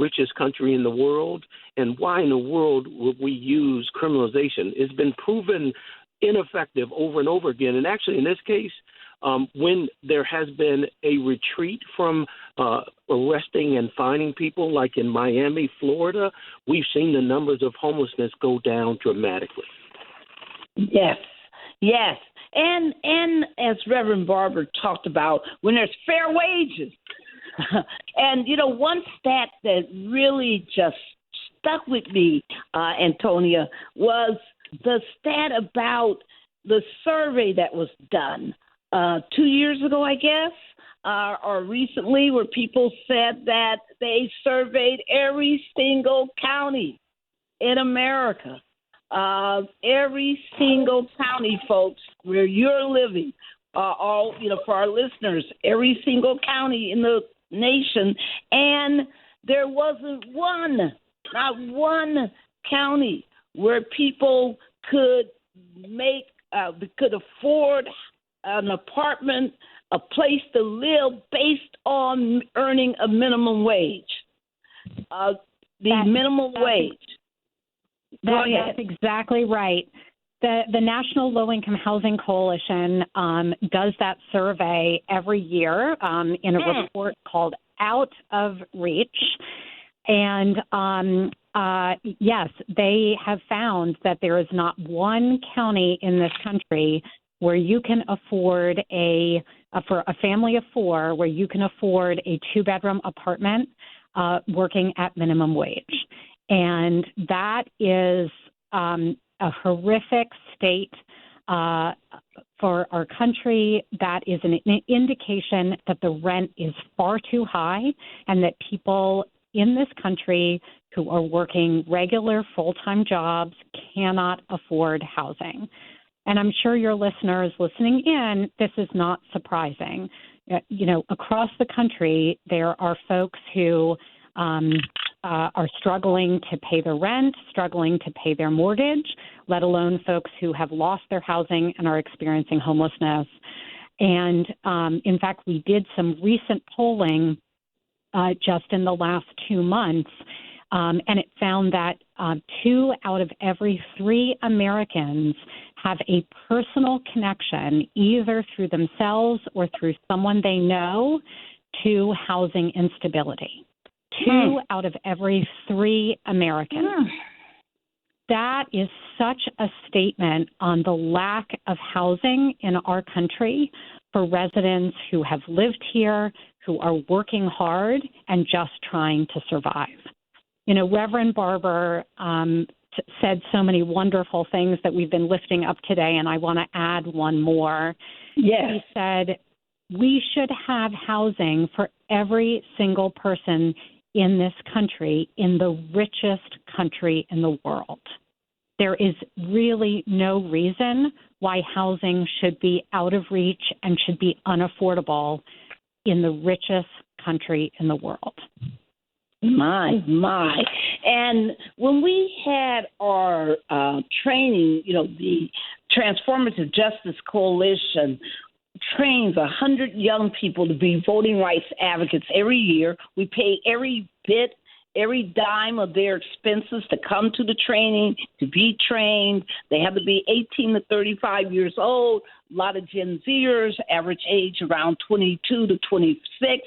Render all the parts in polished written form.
richest country in the world. And why in the world would we use criminalization? It's been proven ineffective over and over again. And actually, in this case, when there has been a retreat from arresting and fining people, like in Miami, Florida, we've seen the numbers of homelessness go down dramatically. Yes, yes. And as Reverend Barber talked about, when there's fair wages. And, one stat that really just stuck with me, Antonia, was the stat about the survey that was done 2 years ago, I guess, or recently, where people said that they surveyed every single county in America. Every single county, folks, where you're living, for our listeners, every single county in the nation, and there wasn't not one county where people could afford an apartment, a place to live based on earning a minimum wage. Minimum wage. That's exactly right. The National Low-Income Housing Coalition does that survey every year in a report called Out of Reach. And yes, they have found that there is not one county in this country where you can afford for a family of four, where you can afford a two-bedroom apartment working at minimum wage. And that is a horrific state for our country. That is an indication that the rent is far too high and that people in this country who are working regular full-time jobs cannot afford housing. And I'm sure your listeners listening in, this is not surprising. Across the country, there are folks who are struggling to pay their rent, struggling to pay their mortgage, let alone folks who have lost their housing and are experiencing homelessness. And in fact, we did some recent polling just in the last 2 months, and it found that 2 out of every 3 Americans have a personal connection, either through themselves or through someone they know, to housing instability. 2 out of every 3 Americans. That is such a statement on the lack of housing in our country for residents who have lived here, who are working hard and just trying to survive. Reverend Barber said so many wonderful things that we've been lifting up today, and I want to add one more. Yes. He said, we should have housing for every single person in this country, in the richest country in the world. There is really no reason why housing should be out of reach and should be unaffordable in the richest country in the world. My. And when we had our training, the Transformative Justice Coalition trains 100 young people to be voting rights advocates every year. We pay every dime of their expenses to come to the training, to be trained. They have to be 18 to 35 years old. A lot of Gen Zers, average age around 22 to 26,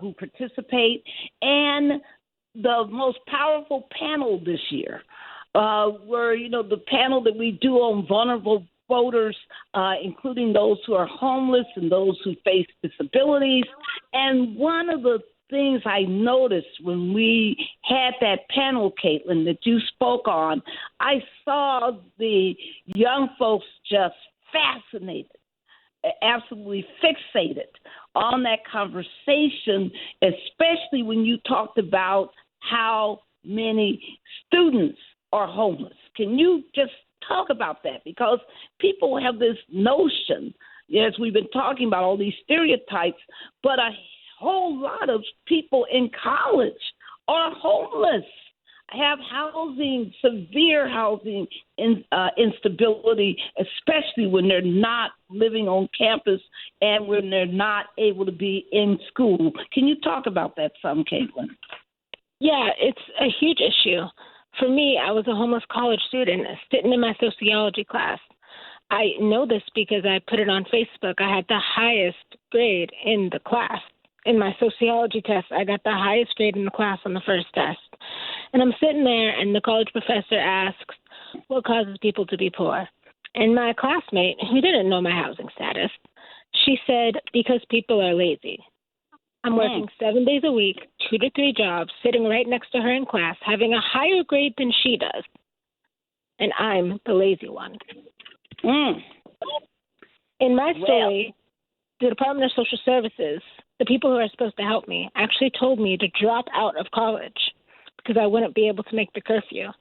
who participate. And the most powerful panel this year were, the panel that we do on vulnerable voters, including those who are homeless and those who face disabilities. And one of the things I noticed when we had that panel, Caitlyn, that you spoke on, I saw the young folks just fascinated, absolutely fixated on that conversation, especially when you talked about how many students are homeless. Can you just talk about that? Because people have this notion, as we've been talking about all these stereotypes, but a whole lot of people in college are homeless, have housing, severe housing instability, especially when they're not living on campus and when they're not able to be in school. Can you talk about that some, Caitlyn? Yeah, it's a huge issue. For me, I was a homeless college student sitting in my sociology class. I know this because I put it on Facebook. I had the highest grade in the class. In my sociology test, I got the highest grade in the class on the first test. And I'm sitting there, and the college professor asks, what causes people to be poor? And my classmate, who didn't know my housing status, she said, because people are lazy. I'm working 7 days a week, 2 to 3 jobs, sitting right next to her in class, having a higher grade than she does. And I'm the lazy one. In my story, the Department of Social Services, the people who are supposed to help me, actually told me to drop out of college because I wouldn't be able to make the curfew.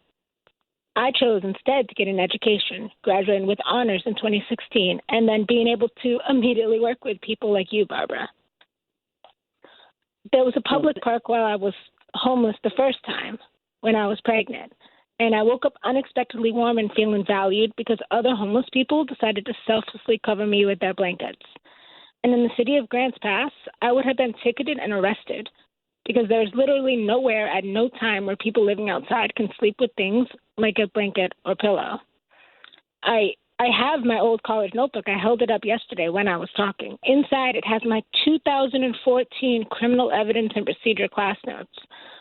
I chose instead to get an education, graduating with honors in 2016, and then being able to immediately work with people like you, Barbara. There was a public park while I was homeless the first time when I was pregnant, and I woke up unexpectedly warm and feeling valued because other homeless people decided to selflessly cover me with their blankets. And in the city of Grants Pass, I would have been ticketed and arrested because there's literally nowhere at no time where people living outside can sleep with things like a blanket or pillow. I have my old college notebook. I held it up yesterday when I was talking. Inside, it has my 2014 criminal evidence and procedure class notes.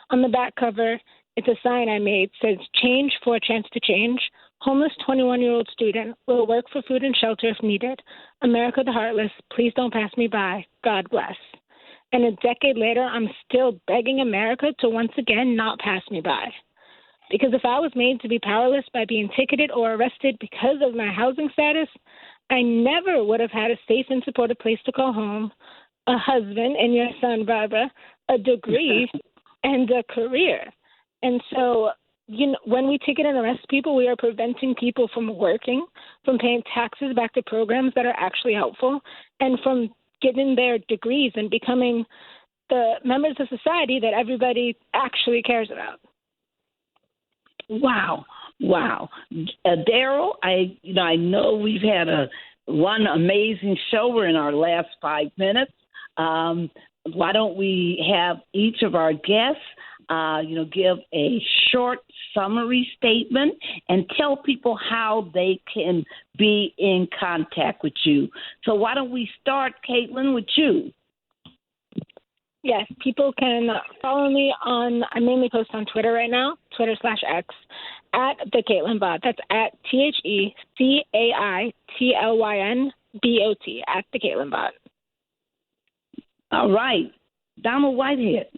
On the back cover, it's a sign I made, says, change for a chance to change. Homeless 21-year-old student will work for food and shelter if needed. America the heartless, please don't pass me by. God bless. And a decade later, I'm still begging America to once again not pass me by. Because if I was made to be powerless by being ticketed or arrested because of my housing status, I never would have had a safe and supportive place to call home, a husband and your son, Barbara, a degree, and a career. And so, when we ticket and arrest people, we are preventing people from working, from paying taxes back to programs that are actually helpful, and from getting their degrees and becoming the members of society that everybody actually cares about. Wow. Daryl, I know we've had one amazing show. We're in our last 5 minutes. Why don't we have each of our guests, give a short summary statement and tell people how they can be in contact with you. So why don't we start, Caitlyn, with you? Yes, people can follow me I mainly post on Twitter right now, Twitter/X, at the Caitlyn Bot. That's at TheCaitlynBot, at the Caitlyn Bot. All right. Donald Whitehead.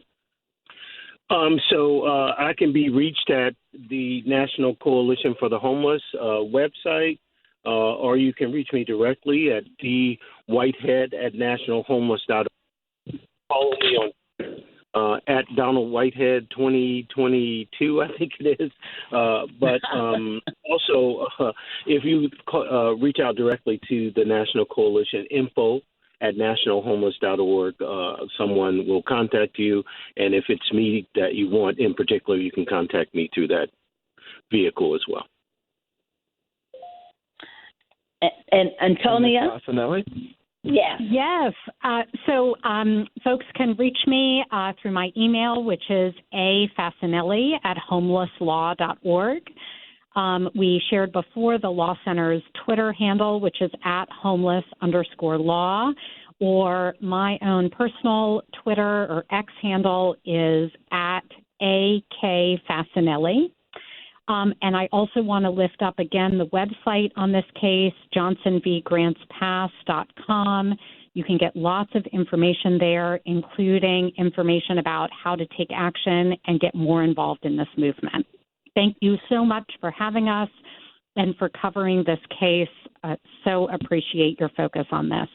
So I can be reached at the National Coalition for the Homeless website, or you can reach me directly at dwitehead@nationalhomeless.org. Follow me on at Donald Whitehead 2022, I think it is. But also, if you reach out directly to the National Coalition, info@nationalhomeless.org, someone will contact you. And if it's me that you want in particular, you can contact me through that vehicle as well. And Antonia Fasanelli? Yes. So folks can reach me through my email, which is afasanelli@homelesslaw.org. We shared before the Law Center's Twitter handle, which is @homeless_law, or my own personal Twitter or X handle is @akfasanelli. And I also want to lift up again the website on this case, johnsonvgrantspass.com. You can get lots of information there, including information about how to take action and get more involved in this movement. Thank you so much for having us and for covering this case. So appreciate your focus on this.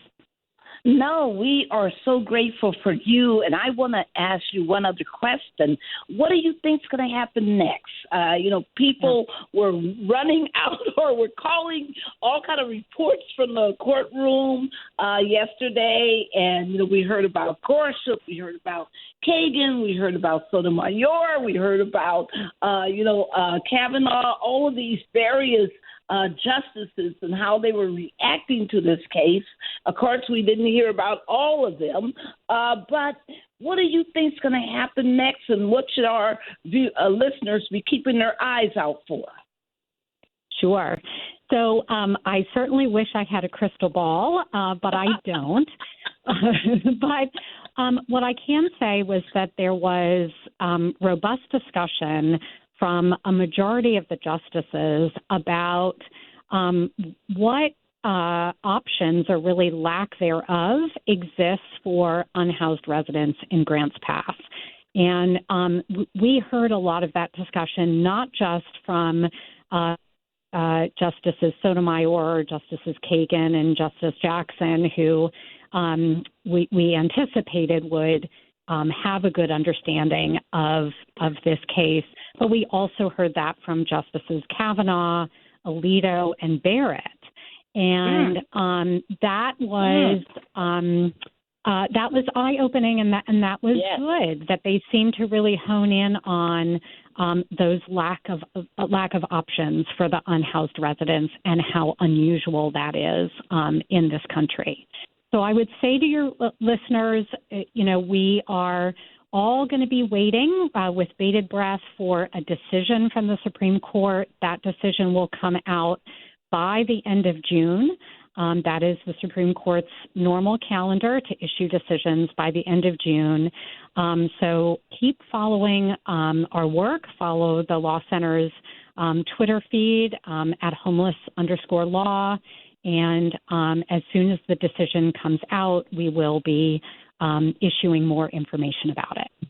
No, we are so grateful for you, and I want to ask you one other question. What do you think is going to happen next? People were running out or were calling all kind of reports from the courtroom yesterday, and, we heard about Gorsuch, we heard about Kagan, we heard about Sotomayor, we heard about, Kavanaugh, all of these various justices and how they were reacting to this case. Of course, we didn't hear about all of them, but what do you think is going to happen next, and what should our listeners be keeping their eyes out for? Sure. So I certainly wish I had a crystal ball, but I don't. But what I can say was that there was robust discussion from a majority of the justices about what options, or really lack thereof, exists for unhoused residents in Grants Pass. And we heard a lot of that discussion, not just from Justices Sotomayor, Justices Kagan, and Justice Jackson, who we anticipated would have a good understanding of this case. But we also heard that from Justices Kavanaugh, Alito, and Barrett. And that was eye-opening, and that was good. That they seemed to really hone in on those lack of options for the unhoused residents and how unusual that is in this country. So I would say to your listeners, we are all going to be waiting with bated breath for a decision from the Supreme Court. That decision will come out by the end of June. That is the Supreme Court's normal calendar to issue decisions by the end of June. So keep following our work. Follow the Law Center's Twitter feed at homeless_law. And as soon as the decision comes out, we will be issuing more information about it.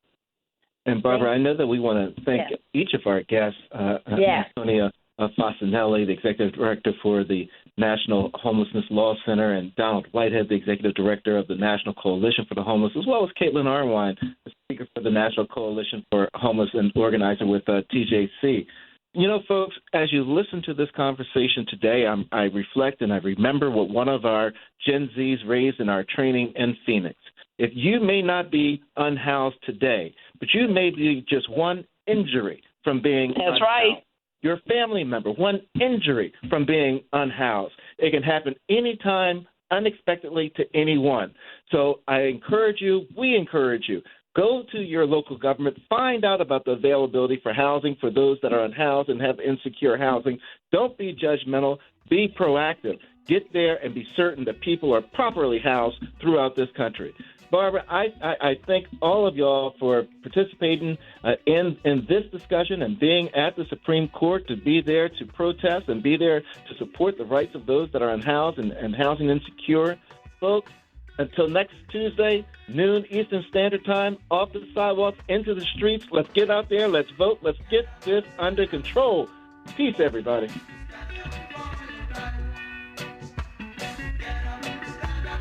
And Barbara, I know that we want to thank each of our guests, Antonia Fasanelli, the Executive Director for the National Homelessness Law Center, and Donald Whitehead, the Executive Director of the National Coalition for the Homeless, as well as Caitlyn Arnwine, the Speaker for the National Coalition for Homeless and organizer with TJC. You know, folks, as you listen to this conversation today, I reflect and I remember what one of our Gen Zs raised in our training in Phoenix. If you may not be unhoused today, but you may be just one injury from being unhoused. Right. Your family member, one injury from being unhoused. It can happen anytime, unexpectedly to anyone. So we encourage you, go to your local government, find out about the availability for housing for those that are unhoused and have insecure housing. Don't be judgmental. Be proactive. Get there and be certain that people are properly housed throughout this country. Barbara, I thank all of y'all for participating in this discussion and being at the Supreme Court, to be there to protest and be there to support the rights of those that are unhoused and housing insecure. Folks, until next Tuesday, noon Eastern Standard Time, off the sidewalks, into the streets. Let's get out there. Let's vote. Let's get this under control. Peace, everybody.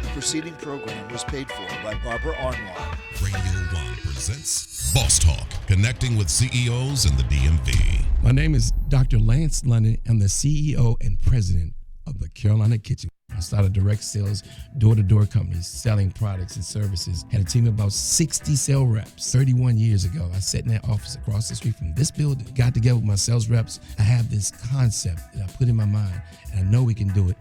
The preceding program was paid for by Barbara Arnwine. Radio 1 presents Boss Talk, connecting with CEOs in the DMV. My name is Dr. Lance London. I'm the CEO and president of the Carolina Kitchen. I started direct sales, door-to-door companies, selling products and services. Had a team of about 60 sales reps. 31 years ago, I sat in that office across the street from this building, got together with my sales reps. I have this concept that I put in my mind, and I know we can do it.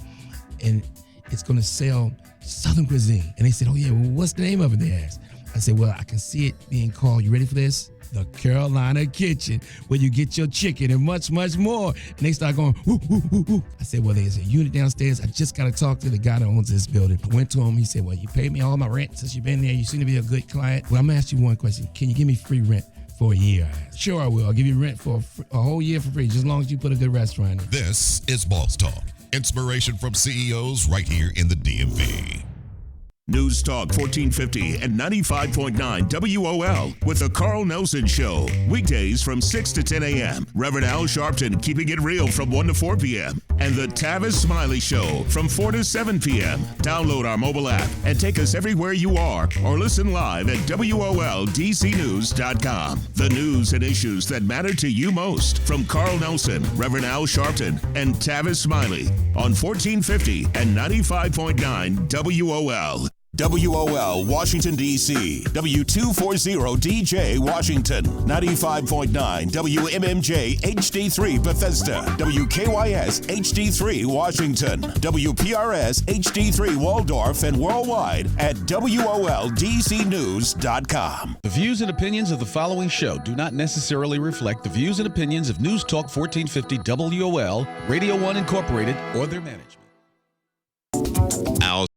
And it's going to sell Southern cuisine. And they said, oh, yeah, well, what's the name of it, they asked. I said, well, I can see it being called, you ready for this? The Carolina Kitchen, where you get your chicken and much, much more. And they start going, woo, woo, woo, woo. I said, well, there's a unit downstairs. I just got to talk to the guy that owns this building. I went to him. He said, well, you paid me all my rent since you've been there. You seem to be a good client. Well, I'm going to ask you one question. Can you give me free rent for a year? Sure, I will. I'll give you rent for a whole year for free, just as long as you put a good restaurant in. This is Boss Talk. Inspiration from CEOs right here in the DMV. News Talk 1450 and 95.9 WOL with the Carl Nelson Show. Weekdays from 6 to 10 a.m. Reverend Al Sharpton keeping it real from 1 to 4 p.m. And the Tavis Smiley Show from 4 to 7 p.m. Download our mobile app and take us everywhere you are or listen live at WOLDCnews.com. The news and issues that matter to you most from Carl Nelson, Reverend Al Sharpton, and Tavis Smiley on 1450 and 95.9 WOL. WOL Washington, D.C. W240DJ Washington. 95.9 WMMJ HD3 Bethesda. WKYS HD3 Washington. WPRS HD3 Waldorf and worldwide at WOLDCnews.com. The views and opinions of the following show do not necessarily reflect the views and opinions of News Talk 1450 WOL, Radio 1 Incorporated, or their management.